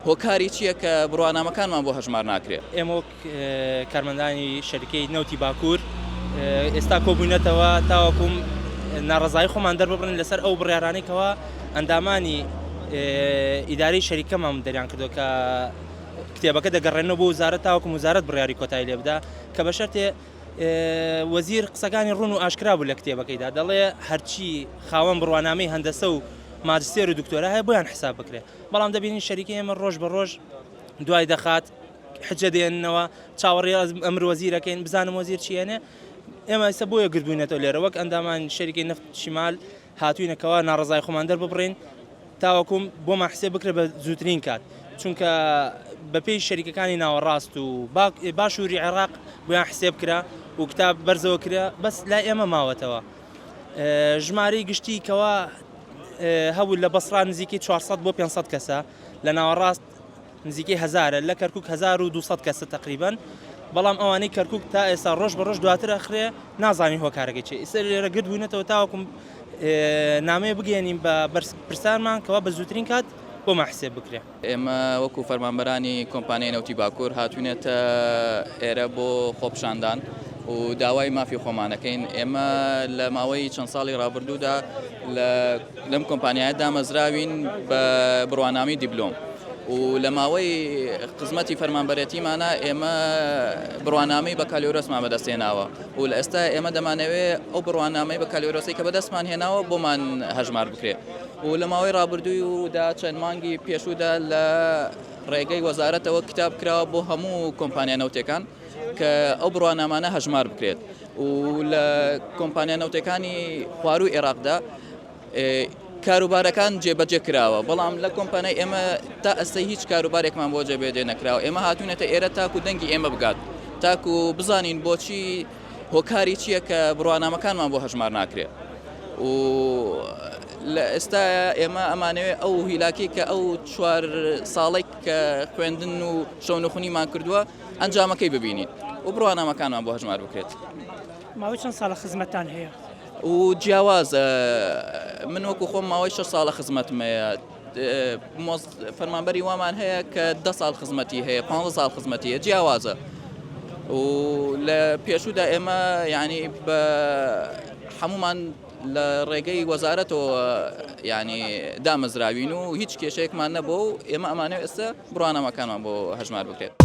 هۆکاری چییە کە بڕوانامەکانمان بۆ هەژمار ناکرێت. ئێمە کارمەندانی شەریکەی نەوتی باکوور ئێستا کۆبوونەتەوە تاوەکوم ناڕزایی خۆمان دەرببڕن لەسەر ئەو بڕیارانێکەوە ئەندامانی ئیداری شەریکەمان دەریان کردو کە کتێبەکە دەگەڕێنەوە بۆ وزارەت تاوەکم وزارەت بڕیاری کۆتایی لێ بدا کە بە شەرتێ وەزیر قسەکانی ڕوون و ئاشکرا بوو لە کتێبەکەیدا دەڵێ هەرچی خاوەن بڕوانامەی هەندەسە و ماجستێر و دکتۆرا هەیە بۆیان حساب بکرێت بەڵام دەبینین شەریکی ئێمە ڕۆژ بە ڕۆژ دوای دەخات حجە دێننەوە چاوەڕێ ئەمر وەزیرەکەین بزانم وەزیر چیەنێ ئێمە ئێستا بۆیە گردبووینەتەوە لێرە وەک ئەندامان شەریکی نەفت شیمال هاتووینەکەوە ناڕزای خۆمان دەرببڕین تاوەکوم بۆمان حسێ بکرێت بە زووترین کات چونکە بەپێی شەریکەکانی ناوەڕاست و باشووری عێراق بۆیان حسێ بکرا و کتاب بەرزەوە کرا بەس لای ئێمە ماوەتەوە ژمارەی گشتی کەوا هەبوو لە بەسڕا نزیکەی 400 بۆ 500 کەسە لە ناوەڕاست نزیکەی 1000 لە کەرکووک 1200 کەسە تقریبان بەڵام ئەوانەی کەرکووک تا ئێستا ڕۆژ بە ڕۆژ دواتر ئەخرێ نازانی هۆکارەکەی چێ ئێستا لێرە گرت بووینەتەوە تاوەکم نامەیە بگەێنین بە پرسانمان کەوا بە زووترین کات بۆ مەحسێب بکرێ. ئێمە وەکو فەرمانبەرانی کۆمپانیای نەوتی باکوور هاتوونێتە ئێرە بۆ خۆپشاندان و داوای مافی خۆمانەکەین ئێمە لە ماوەی چەند ساڵی ڕابردوودا لەم کۆمپانیایەتدا مەزراوین بە بڕوانامی دیبلۆم و لە ماوەی خزمەتی فەرمانبەرەتیمانە ئێمە بڕوانامەی بە کالیۆرۆسمان بەدەستێناوە و لە ئێستا ئێمە دەمانەوێت ئەو بڕوانامەی بە کالیۆرۆسی کە بەدەستمان هێناوە بۆمان هەژمار بکرێت و لە ماوەی ڕابردووی ودا چەند مانگی پێشوودا لە ڕێگەی وەزارەتەوە کتاب کراوە بۆ هەموو کۆمپانیا نەوتەکان کە ئەو بڕوانامانە هەژمار بکرێت و لە کۆمپانیا نەوتەکانی خواروی عێراقدا کاروبارەکان جێبەجێ کراوە بەڵام لە کۆمپانیای ئێمە تا ئەستەی هیچ کاروبارێکمان بۆ جێبێجێ نەکراوە ئێمە هاتوونەتە ئێرە تاکو دەنگی ئێمە بگات تاکو بزانین بۆچی هۆکاری چییە کە بڕوانامەکانمان بۆ هەژمار ناکرێت و لە ئێستا ئێمە ئەمانەوێت ئەو هیلاکی کە ئەو 4 ساڵێک کە خوێندن و شەونەخونیمان کردووە ئەنجامەکەی ببینین و بڕوانامەکانمان بۆ هەژمار بکرێت. ماوەی چەند ساڵە خزمەتتان هەیە؟ و جیاوازە من وەکو خۆم ماوەی 6 ساڵە خزمەتم هەیە فەرمانبەری وامان هەیە کە 10 ساڵ خزمەتی هەیە 15 ساڵ خزمەتی هەیە جیاوازە و لە پێشوودا ئێمە یعنی بە هەمومان لە ڕێگەی وەزارەتەوە ینی دامەزراوین و هیچ کێشەیەکمان نەبوو و ئێمە ئەمانەوێت ئێستا بڕوانامەکانمان بۆ هەژمار بکرێت.